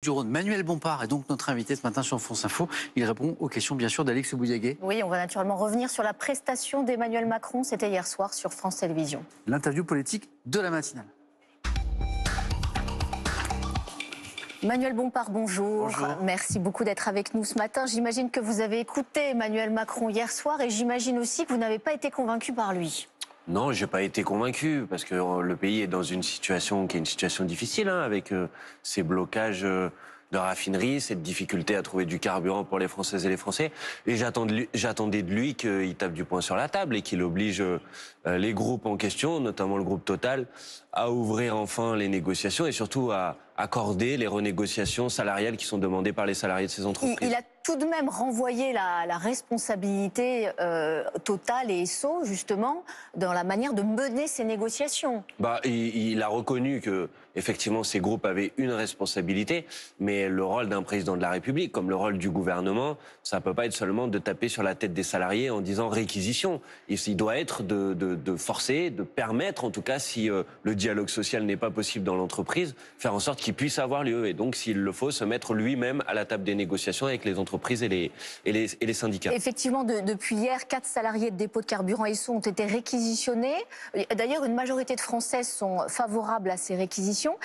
Du Rhône. Manuel Bompard est donc notre invité ce matin sur France Info. Il répond aux questions bien sûr d'Alix Boudiaguet. Oui, on va naturellement revenir sur la prestation d'Emmanuel Macron. C'était hier soir sur France Télévisions. L'interview politique de la matinale. Manuel Bompard, bonjour. Bonjour. Merci beaucoup d'être avec nous ce matin. J'imagine que vous avez écouté Emmanuel Macron hier soir et j'imagine aussi que vous n'avez pas été convaincu par lui. Non, j'ai pas été convaincu parce que le pays est dans une situation qui est une situation difficile, avec ces blocages de raffineries, cette difficulté à trouver du carburant pour les Françaises et les Français. Et j'attendais de lui qu'il tape du poing sur la table et qu'il oblige les groupes en question, notamment le groupe Total, à ouvrir enfin les négociations et surtout à accorder les renégociations salariales qui sont demandées par les salariés de ces entreprises. Il a tout de même renvoyé la responsabilité Total et Esso, justement, dans la manière de mener ces négociations. Il a reconnu que, effectivement, ces groupes avaient une responsabilité, mais le rôle d'un président de la République, comme le rôle du gouvernement, ça ne peut pas être seulement de taper sur la tête des salariés en disant réquisition. Il doit être de forcer, de permettre, en tout cas, si le dialogue social n'est pas possible dans l'entreprise, faire en sorte qu'il puisse avoir lieu. Et donc, s'il le faut, se mettre lui-même à la table des négociations avec les entreprises et les syndicats. Effectivement, depuis hier, 4 salariés de dépôt de carburant Esso ont été réquisitionnés. D'ailleurs, une majorité de Français sont favorables à ces réquisitions.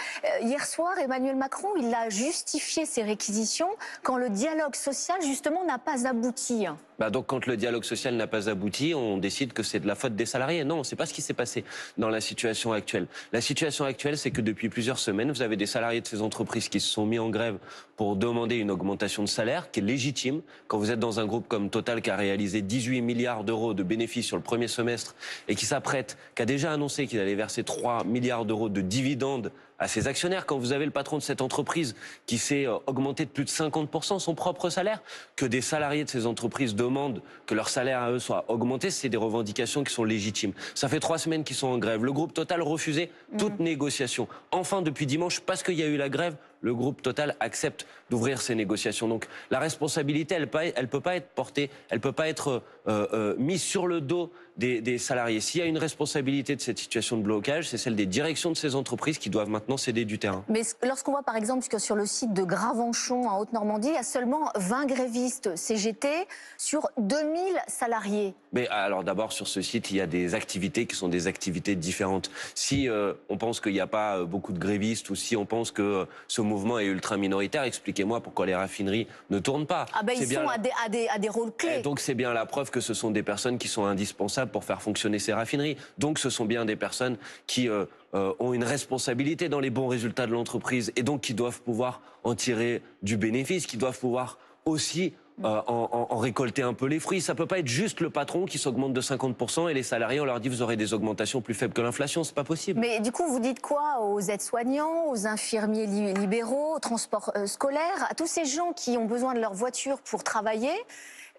Hier soir, Emmanuel Macron, il a justifié ces réquisitions quand le dialogue social, justement, n'a pas abouti. Donc, quand le dialogue social n'a pas abouti, on décide que c'est de la faute des salariés. Non, c'est pas ce qui s'est passé dans la situation actuelle. La situation actuelle, c'est que depuis plusieurs semaines, vous avez des salariés de ces entreprises qui se sont mis en grève pour demander une augmentation de salaire, qui est légitime. Quand vous êtes dans un groupe comme Total, qui a réalisé 18 milliards d'euros de bénéfices sur le premier semestre et qui s'apprête, qui a déjà annoncé qu'il allait verser 3 milliards d'euros de dividendes à ses actionnaires, quand vous avez le patron de cette entreprise qui s'est augmenté de plus de 50% son propre salaire, que des salariés de ces entreprises demandent que leur salaire à eux soit augmenté, c'est des revendications qui sont légitimes. Ça fait 3 semaines qu'ils sont en grève. Le groupe Total refusait toute négociation. Enfin, depuis dimanche, parce qu'il y a eu la grève, le groupe Total accepte d'ouvrir ces négociations. Donc la responsabilité, elle peut pas être portée, elle peut pas être mise sur le dos des salariés. S'il y a une responsabilité de cette situation de blocage, c'est celle des directions de ces entreprises qui doivent maintenant céder du terrain. Mais lorsqu'on voit par exemple que sur le site de Gravenchon en Haute-Normandie, il y a seulement 20 grévistes CGT sur 2000 salariés. Mais alors d'abord, sur ce site, il y a des activités qui sont des activités différentes. Si on pense qu'il n'y a pas beaucoup de grévistes ou si on pense que ce mouvement est ultra minoritaire, expliquez-moi pourquoi les raffineries ne tournent pas. Ils sont à des rôles clés. Et donc c'est bien la preuve que ce sont des personnes qui sont indispensables pour faire fonctionner ces raffineries. Donc ce sont bien des personnes qui ont une responsabilité dans les bons résultats de l'entreprise et donc qui doivent pouvoir en tirer du bénéfice, qui doivent pouvoir aussi en récolter un peu les fruits. Ça peut pas être juste le patron qui s'augmente de 50% et les salariés, on leur dit vous aurez des augmentations plus faibles que l'inflation, c'est pas possible. Mais du coup, vous dites quoi aux aides-soignants, aux infirmiers libéraux, aux transports scolaires, à tous ces gens qui ont besoin de leur voiture pour travailler,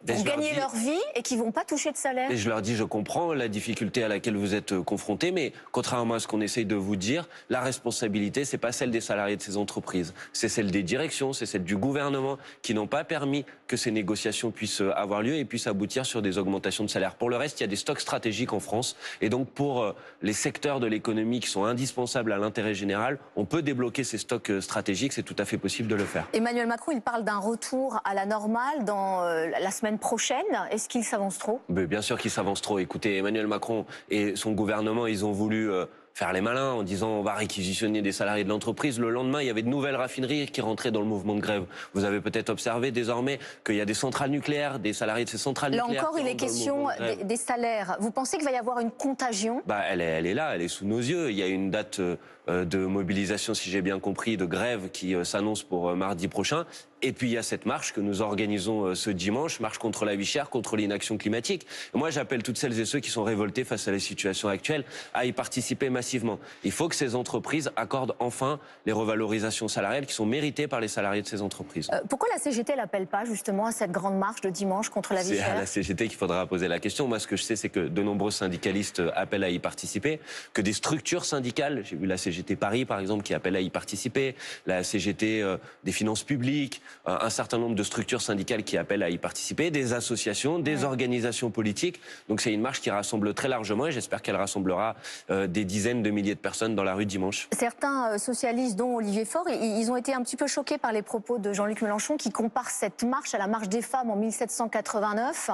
pour gagner leur vie et qui vont pas toucher de salaire? Et je leur dis, je comprends la difficulté à laquelle vous êtes confrontés, mais contrairement à ce qu'on essaye de vous dire, la responsabilité, c'est pas celle des salariés de ces entreprises. C'est celle des directions, c'est celle du gouvernement qui n'ont pas permis que ces négociations puissent avoir lieu et puissent aboutir sur des augmentations de salaire. Pour le reste, il y a des stocks stratégiques en France. Et donc, pour les secteurs de l'économie qui sont indispensables à l'intérêt général, on peut débloquer ces stocks stratégiques. C'est tout à fait possible de le faire. Emmanuel Macron, il parle d'un retour à la normale dans la semaine prochaine. Est-ce qu'il s'avance trop? Mais bien sûr qu'il s'avance trop. Écoutez, Emmanuel Macron et son gouvernement, ils ont voulu faire les malins en disant on va réquisitionner des salariés de l'entreprise. Le lendemain, il y avait de nouvelles raffineries qui rentraient dans le mouvement de grève. Vous avez peut-être observé désormais qu'il y a des centrales nucléaires, des salariés de ces centrales nucléaires. Là encore, il est question des salaires. Vous pensez qu'il va y avoir une contagion? Elle est là, elle est sous nos yeux. Il y a une date de mobilisation, si j'ai bien compris, de grève qui s'annonce pour mardi prochain. Et puis il y a cette marche que nous organisons ce dimanche, marche contre la vie chère, contre l'inaction climatique. Moi, j'appelle toutes celles et ceux qui sont révoltés face à la situation actuelle à y participer massivement. Il faut que ces entreprises accordent enfin les revalorisations salariales qui sont méritées par les salariés de ces entreprises. Pourquoi la CGT l'appelle pas justement à cette grande marche de dimanche contre la vie chère? C'est à la CGT qu'il faudra poser la question. Moi, ce que je sais, c'est que de nombreux syndicalistes appellent à y participer, que des structures syndicales, j'ai vu la CGT Paris, par exemple, qui appelle à y participer, la CGT des finances publiques, un certain nombre de structures syndicales qui appellent à y participer, des associations, des organisations politiques. Donc c'est une marche qui rassemble très largement et j'espère qu'elle rassemblera des dizaines de milliers de personnes dans la rue dimanche. Certains socialistes, dont Olivier Faure, ils ont été un petit peu choqués par les propos de Jean-Luc Mélenchon qui compare cette marche à la marche des femmes en 1789,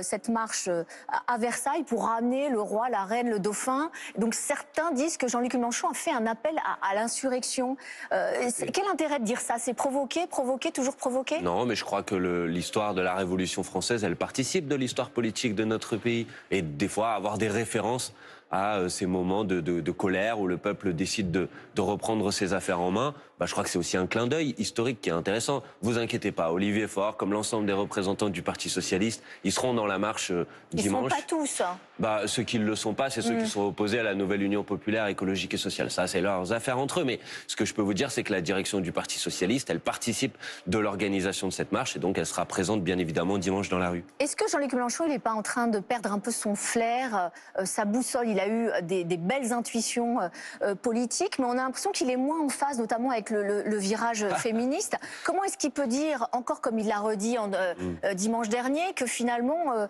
cette marche à Versailles pour ramener le roi, la reine, le dauphin. Donc certains disent que Jean-Luc Mélenchon a fait un appel à l'insurrection. Quel intérêt de dire ça? C'est provoquer, provoquer, toujours provoquer? Non, mais je crois que l'histoire de la Révolution française, elle participe de l'histoire politique de notre pays. Et des fois, avoir des références à ces moments de colère où le peuple décide de reprendre ses affaires en main, je crois que c'est aussi un clin d'œil historique qui est intéressant. Vous inquiétez pas, Olivier Faure, comme l'ensemble des représentants du Parti socialiste, ils seront dans la marche dimanche. Ils ne sont pas tous. Ceux qui ne le sont pas, c'est ceux qui sont opposés à la nouvelle Union populaire écologique et sociale. Ça, c'est leurs affaires entre eux. Mais ce que je peux vous dire, c'est que la direction du Parti socialiste, elle participe de l'organisation de cette marche et donc elle sera présente bien évidemment dimanche dans la rue. Est-ce que Jean-Luc Mélenchon, il n'est pas en train de perdre un peu son flair, sa boussole? Il a eu des belles intuitions politiques, mais on a l'impression qu'il est moins en phase, notamment avec le virage féministe. Comment est-ce qu'il peut dire, encore comme il l'a redit dimanche dernier, que finalement,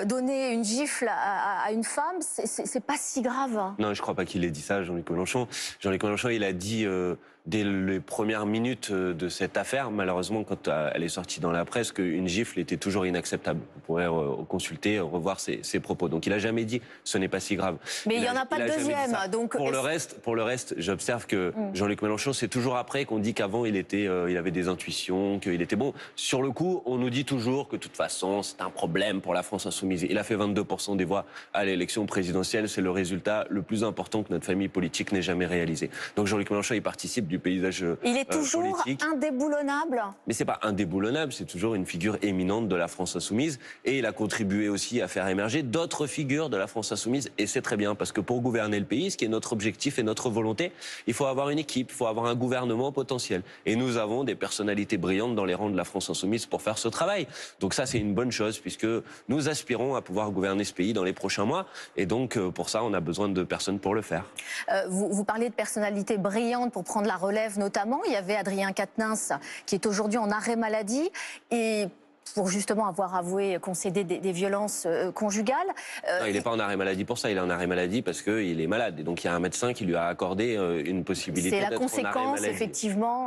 donner une gifle à une femme, c'est pas si grave? Non, je ne crois pas qu'il ait dit ça, Jean-Luc Mélenchon. Jean-Luc Mélenchon, il a dit dès les premières minutes de cette affaire, malheureusement, quand elle est sortie dans la presse, qu'une gifle était toujours inacceptable. Vous pourrez consulter, revoir ses propos. Donc il n'a jamais dit « ce n'est pas si grave ». Mais il n'y en a pas de deuxième. Donc, pour le reste, j'observe que Jean-Luc Mélenchon, c'est toujours après qu'on dit qu'avant il avait des intuitions, qu'il était bon. Sur le coup, on nous dit toujours que de toute façon, c'est un problème pour la France insoumise. Il a fait 22% des voix à l'élection présidentielle. C'est le résultat le plus important que notre famille politique n'ait jamais réalisé. Donc Jean-Luc Mélenchon, il participe du paysage politique. Il est toujours indéboulonnable. Mais c'est pas indéboulonnable, c'est toujours une figure éminente de la France insoumise. Et il a contribué aussi à faire émerger d'autres figures de la France insoumise. Et c'est très bien, parce que pour gouverner le pays, ce qui est notre objectif et notre volonté, il faut avoir une équipe, il faut avoir un gouvernement potentiel. Et nous avons des personnalités brillantes dans les rangs de la France insoumise pour faire ce travail. Donc ça, c'est une bonne chose, puisque nous aspirons à pouvoir gouverner ce pays dans les prochains mois. Et donc, pour ça, on a besoin de personnes pour le faire. Vous parlez de personnalités brillantes pour prendre la relève, notamment. Il y avait Adrien Quatennens, qui est aujourd'hui en arrêt maladie. Et pour justement avoir avoué, concédé des violences conjugales. Non, il n'est pas en arrêt maladie pour ça, il est en arrêt maladie parce qu'il est malade. Et donc il y a un médecin qui lui a accordé une possibilité d'être en arrêt maladie. C'est la conséquence, effectivement,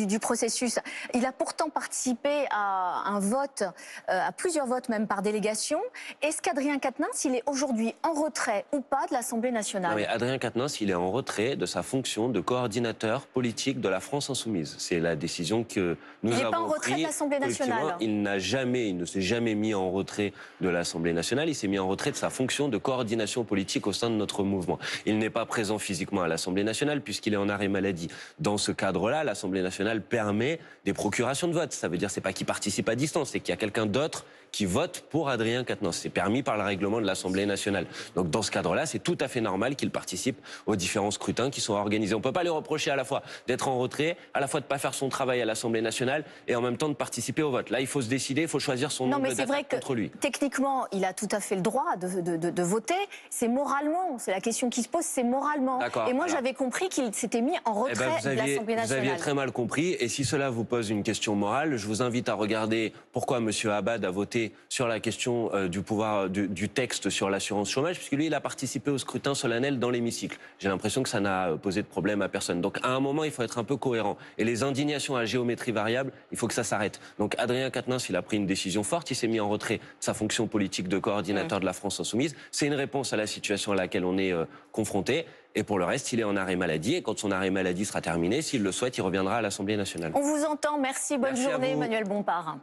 du processus. Il a pourtant participé à un vote, à plusieurs votes même par délégation. Est-ce qu'Adrien Quatennens, il est aujourd'hui en retrait ou pas de l'Assemblée nationale? Non, mais Adrien Quatennens, il est en retrait de sa fonction de coordinateur politique de la France insoumise. C'est la décision que nous avons prise. Il n'est pas en retrait de l'Assemblée nationale? Il ne s'est jamais mis en retrait de l'Assemblée nationale, il s'est mis en retrait de sa fonction de coordination politique au sein de notre mouvement. Il n'est pas présent physiquement à l'Assemblée nationale puisqu'il est en arrêt maladie. Dans ce cadre-là, l'Assemblée nationale permet des procurations de vote. Ça veut dire c'est pas qu'il participe à distance, c'est qu'il y a quelqu'un d'autre qui vote pour Adrien Quatennens. C'est permis par le règlement de l'Assemblée nationale. Donc dans ce cadre-là, c'est tout à fait normal qu'il participe aux différents scrutins qui sont organisés. On ne peut pas lui reprocher à la fois d'être en retrait, à la fois de ne pas faire son travail à l'Assemblée nationale et en même temps de participer au vote. Là, il faut se décider, il faut choisir son nombre d'attaques contre lui. Techniquement, il a tout à fait le droit de voter. C'est moralement, c'est la question qui se pose, c'est moralement. Et moi, j'avais compris qu'il s'était mis en retrait de l'Assemblée nationale. Vous aviez très mal compris. Et si cela vous pose une question morale, je vous invite à regarder pourquoi M. Abad a voté sur la question du pouvoir du texte sur l'assurance chômage, puisque lui, il a participé au scrutin solennel dans l'hémicycle. J'ai l'impression que ça n'a posé de problème à personne. Donc, à un moment, il faut être un peu cohérent. Et les indignations à géométrie variable, il faut que ça s'arrête. Donc, Adrien Quatennens, il a pris une décision forte. Il s'est mis en retrait de sa fonction politique de coordinateur de la France insoumise. C'est une réponse à la situation à laquelle on est confronté. Et pour le reste, il est en arrêt maladie. Et quand son arrêt maladie sera terminé, s'il le souhaite, il reviendra à l'Assemblée nationale. On vous entend. Merci. Bonne journée, Emmanuel Bompard.